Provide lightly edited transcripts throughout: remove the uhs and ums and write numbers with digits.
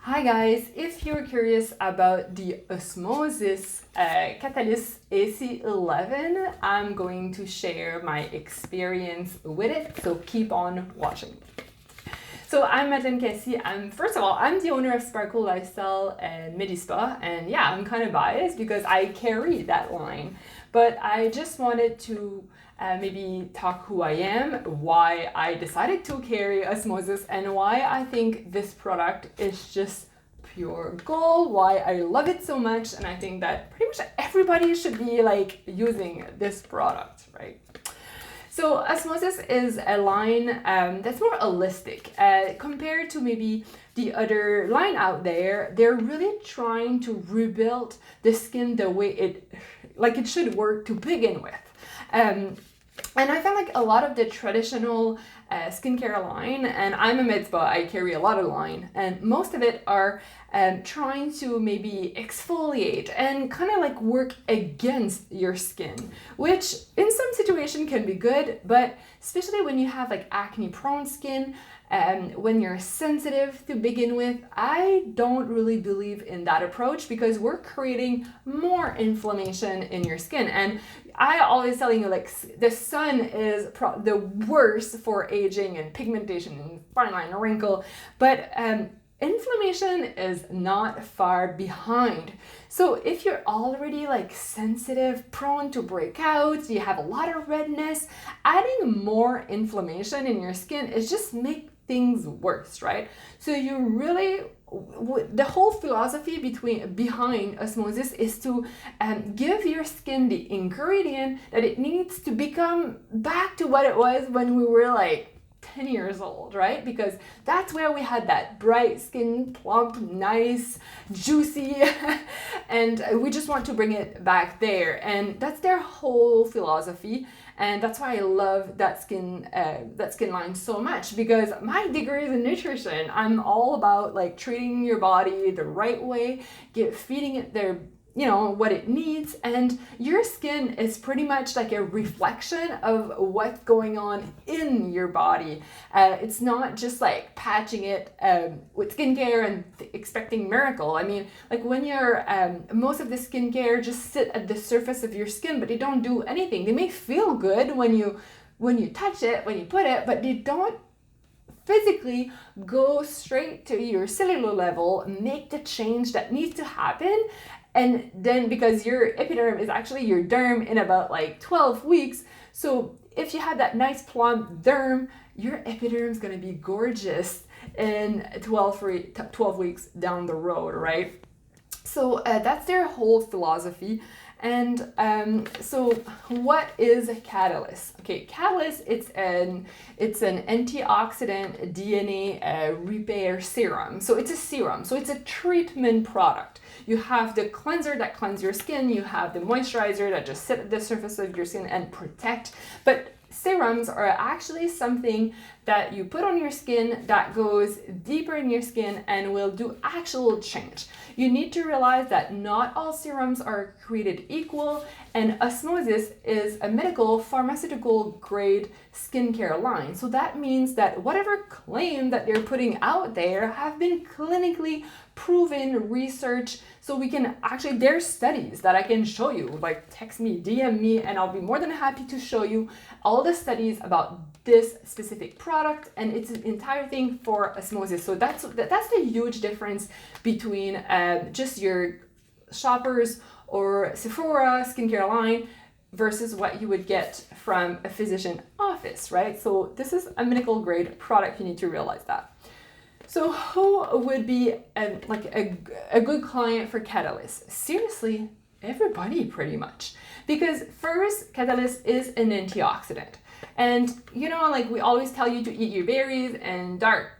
Hi guys, if you're curious about the Osmosis Catalyst AC-11, I'm going to share my experience with it, so keep on watching. So I'm Madelaine Caissie. First of all, I'm the owner of Sparkle Lifestyle MediSpa, and yeah, I'm kind of biased because I carry that line, but I just wanted to maybe talk who I am, why I decided to carry Osmosis, and why I think this product is just pure gold, why I love it so much, and I think that pretty much everybody should be like using this product, right? So Osmosis is a line that's more holistic compared to maybe the other line out there. They're really trying to rebuild the skin the way it should work to begin with. And I felt like a lot of the traditional skincare line, and I'm a med spa, I carry a lot of line, and most of it are trying to maybe exfoliate and kind of like work against your skin, which in some situation can be good, but especially when you have like acne prone skin, when you're sensitive to begin with, I don't really believe in that approach because we're creating more inflammation in your skin. And I always telling you, like, the sun is the worst for aging and pigmentation and fine line and wrinkle, but inflammation is not far behind. So if you're already like sensitive, prone to breakouts, you have a lot of redness, adding more inflammation in your skin is just make things worse, right? So you really, the whole philosophy behind Osmosis is to give your skin the ingredient that it needs to become back to what it was when we were like 10 years old, right? Because that's where we had that bright skin, plump, nice, juicy, and we just want to bring it back there. And that's their whole philosophy. And that's why I love that skin line so much, because my degree is in nutrition. I'm all about like treating your body the right way, feeding it their what it needs, and your skin is pretty much like a reflection of what's going on in your body. It's not just like patching it with skincare and expecting miracle. I mean, like when you're most of the skincare just sit at the surface of your skin, but they don't do anything. They may feel good when you touch it, when you put it, but they don't physically go straight to your cellular level, make the change that needs to happen. And then because your epiderm is actually your derm in about like 12 weeks. So if you have that nice plump derm, your epiderm is going to be gorgeous in 12 weeks down the road, right? So that's their whole philosophy. And so what is a catalyst? Okay, catalyst, it's an antioxidant DNA repair serum. So it's a serum. So it's a treatment product. You have the cleanser that cleanses your skin. You have the moisturizer that just sit at the surface of your skin and protect. But serums are actually something that you put on your skin that goes deeper in your skin and will do actual change. You need to realize that not all serums are created equal, and Osmosis is a medical pharmaceutical grade skincare line. So that means that whatever claim that they're putting out there have been clinically proven, research, so we can actually, there's studies that I can show you, like text me, DM me, and I'll be more than happy to show you all the studies about this specific product and its entire thing for Osmosis. So that's the huge difference between just your Shoppers or Sephora skincare line versus what you would get from a physician office, right? So this is a medical grade product. You need to realize that. So who would be a good client for Catalyst? Seriously, everybody pretty much. Because first, Catalyst is an antioxidant. And like we always tell you to eat your berries and dark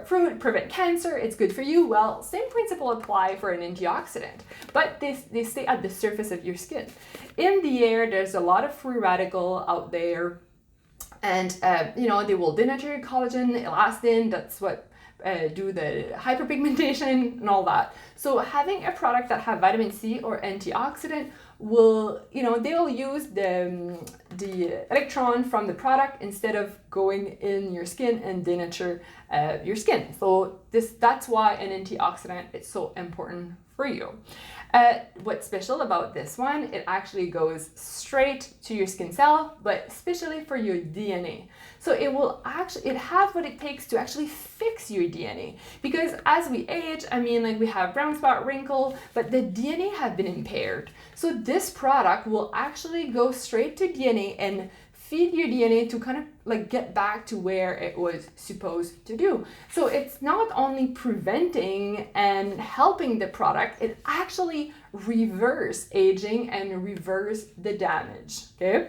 fruit, prevent cancer, it's good for you. Well, same principle apply for an antioxidant, but they stay at the surface of your skin. In the air, there's a lot of free radical out there, and they will denature collagen, elastin, that's what do the hyperpigmentation and all that. So having a product that have vitamin C or antioxidant will, they'll use the electron from the product instead of going in your skin and denature your skin. So that's why an antioxidant is so important for you. What's special about this one, it actually goes straight to your skin cell, but especially for your DNA. So it has what it takes to actually fix your DNA. Because as we age, I mean, like we have brown spot, wrinkle, but the DNA have been impaired. So this product will actually go straight to DNA and feed your DNA to kind of like get back to where it was supposed to do. So it's not only preventing and helping the product, it actually reverse aging and reverse the damage, okay?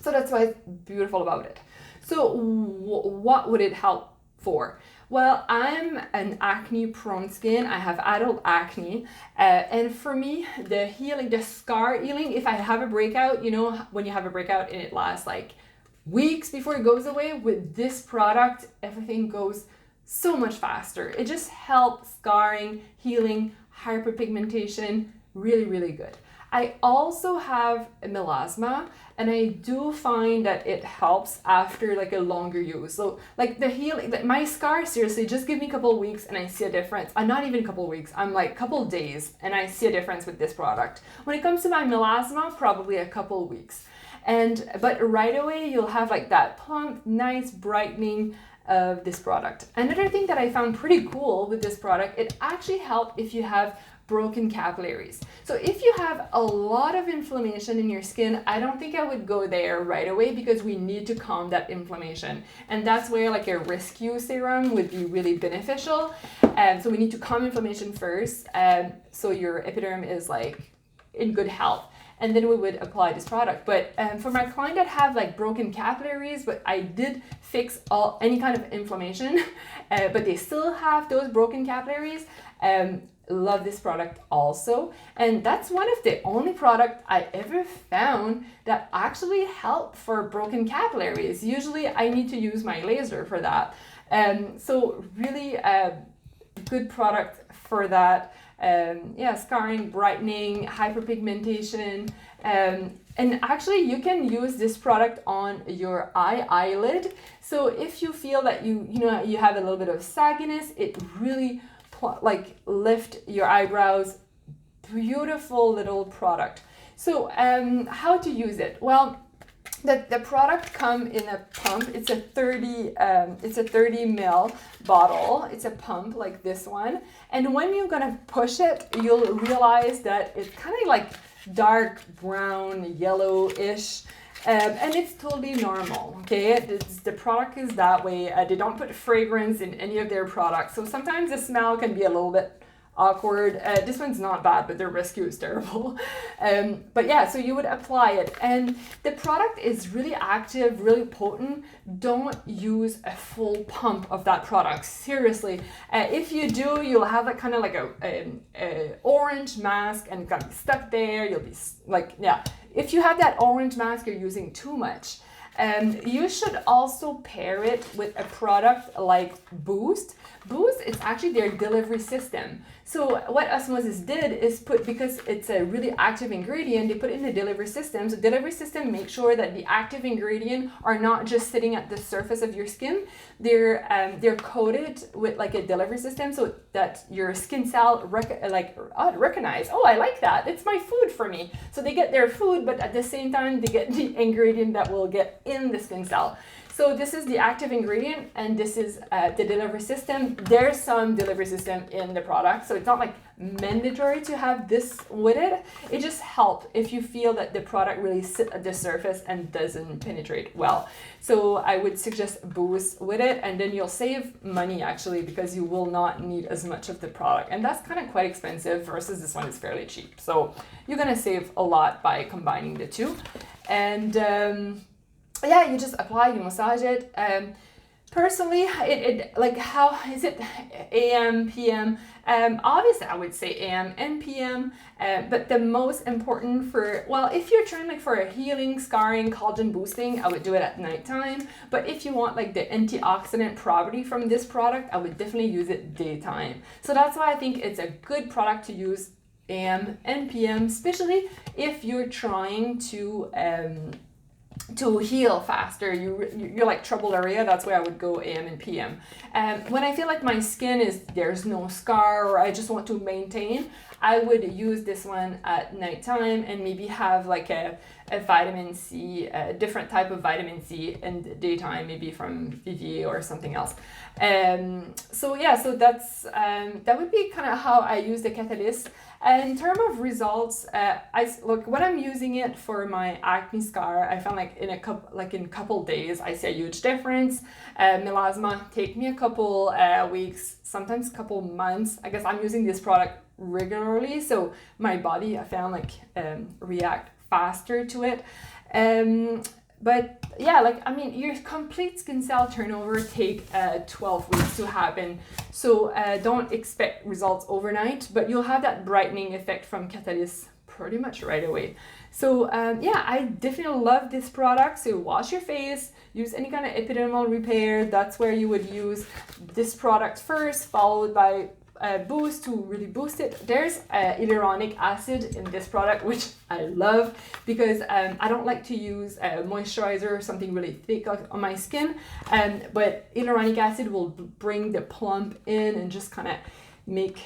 So that's why it's beautiful about it. So what would it help for? Well, I'm an acne prone skin. I have adult acne. And for me, the healing, the scar healing, if I have a breakout, you know, when you have a breakout and it lasts like weeks before it goes away, with this product, everything goes so much faster. It just helps scarring, healing, hyperpigmentation, really, really good. I also have melasma, and I do find that it helps after like a longer use. So like the healing, like my scar, seriously, just give me a couple of weeks and I see a difference. I'm not even a couple of weeks, I'm like a couple of days and I see a difference with this product. When it comes to my melasma, probably a couple of weeks. But right away, you'll have like that plump, nice brightening of this product. Another thing that I found pretty cool with this product, it actually helps if you have broken capillaries. So if you have a lot of inflammation in your skin, I don't think I would go there right away because we need to calm that inflammation. And that's where like a rescue serum would be really beneficial. So we need to calm inflammation first, so your epidermis is like in good health. And then we would apply this product. But for my client that have like broken capillaries, but I did fix any kind of inflammation, but they still have those broken capillaries, love this product also. And that's one of the only products I ever found that actually help for broken capillaries. Usually I need to use my laser for that. So really good product for that. Scarring, brightening, hyperpigmentation, and actually you can use this product on your eyelid. So if you feel that you have a little bit of sagginess, it really like lift your eyebrows. Beautiful little product. So how to use it? Well, the product come in a pump. It's a 30 ml bottle. It's a pump like this one. And when you're gonna push it, you'll realize that it's kind of like dark brown, yellowish. And it's totally normal, okay? The product is that way. They don't put fragrance in any of their products. So sometimes the smell can be a little bit awkward. This one's not bad, but the rescue is terrible. But yeah, so you would apply it. And the product is really active, really potent. Don't use a full pump of that product, seriously. If you do, you'll have like kind of like a orange mask and kind of stuck there. You'll be like, yeah. If you have that orange mask, you're using too much. You should also pair it with a product like Boost. Boost is actually their delivery system. So what Osmosis did is because it's a really active ingredient, they put it in the delivery system. So delivery system makes sure that the active ingredient are not just sitting at the surface of your skin. They're coated with like a delivery system so that your skin cell recognize, oh, I like that. It's my food for me. So they get their food, but at the same time, they get the ingredient that will get in the skin cell. So this is the active ingredient and this is the delivery system. There's some delivery system in the product, so it's not like mandatory to have this with it. It just helps if you feel that the product really sits at the surface and doesn't penetrate well. So I would suggest Boost with it, and then you'll save money actually because you will not need as much of the product. And that's kind of quite expensive versus this one is fairly cheap. So you're gonna save a lot by combining the two. And yeah, you just apply, you massage it. Personally, it like, how is it AM, PM? Obviously, I would say AM and PM, but the most important if you're trying like for a healing, scarring, collagen boosting, I would do it at nighttime. But if you want like the antioxidant property from this product, I would definitely use it daytime. So that's why I think it's a good product to use AM and PM, especially if you're trying to to heal faster. You're like troubled area, that's where I would go AM and PM. When I feel like my skin there's no scar, or I just want to maintain, I would use this one at nighttime and maybe have like a vitamin C, a different type of vitamin C in the daytime, maybe from Vivier or something else. So that's that would be kind of how I use the Catalyst. In terms of results, when I'm using it for my acne scar, I found like in a couple days I see a huge difference. Melasma take me a couple weeks, sometimes a couple months. I guess I'm using this product regularly, so my body, I found, like react faster to it. But yeah, like, I mean, your complete skin cell turnover take 12 weeks to happen. So don't expect results overnight, but you'll have that brightening effect from Catalyst pretty much right away. So yeah, I definitely love this product. So wash your face, use any kind of epidermal repair. That's where you would use this product first, followed by boost to really boost it. There's hyaluronic acid in this product, which I love because I don't like to use moisturizer or something really thick on my skin, but hyaluronic acid will bring the plump in and just kind of make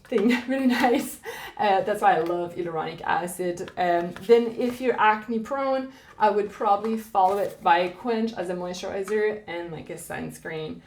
thing really nice. That's why I love hyaluronic acid. Then if you're acne prone, I would probably follow it by Quench as a moisturizer and like a sunscreen.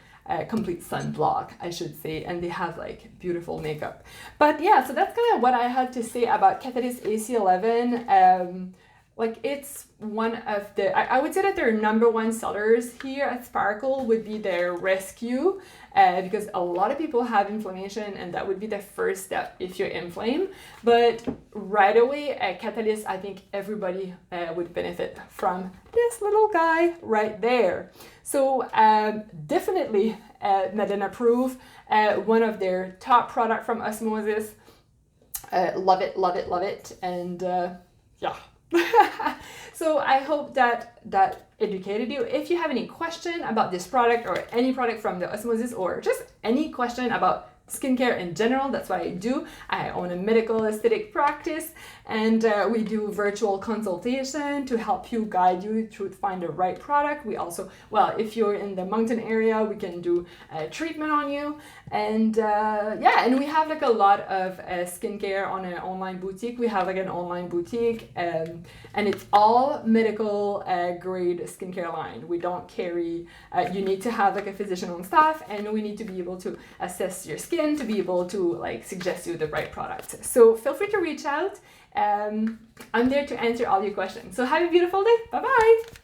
Complete sunblock, I should say, and they have like beautiful makeup. But yeah, so that's kind of what I had to say about Catalyst AC-11. Like, it's one of the, I would say that their number one sellers here at Sparkle would be their Rescue, because a lot of people have inflammation, and that would be the first step if you're inflamed. But right away, Catalyst, I think everybody would benefit from this little guy right there. So definitely Madelaine approve, one of their top product from Osmosis. Love it, love it, love it. And yeah. So I hope that educated you. If you have any question about this product or any product from the Osmosis, or just any question about skincare in general, that's what I do. I own a medical aesthetic practice, and we do virtual consultation to help you, guide you to find the right product. We also, well, if you're in the Moncton area, we can do a treatment on you. And yeah, and we have like a lot of skincare on an online boutique. We have like an online boutique, and it's all medical grade skincare line. We don't carry, you need to have like a physician on staff, and we need to be able to assess your skin to be able to like suggest you the right product. So feel free to reach out. I'm there to answer all your questions. So have a beautiful day. Bye bye.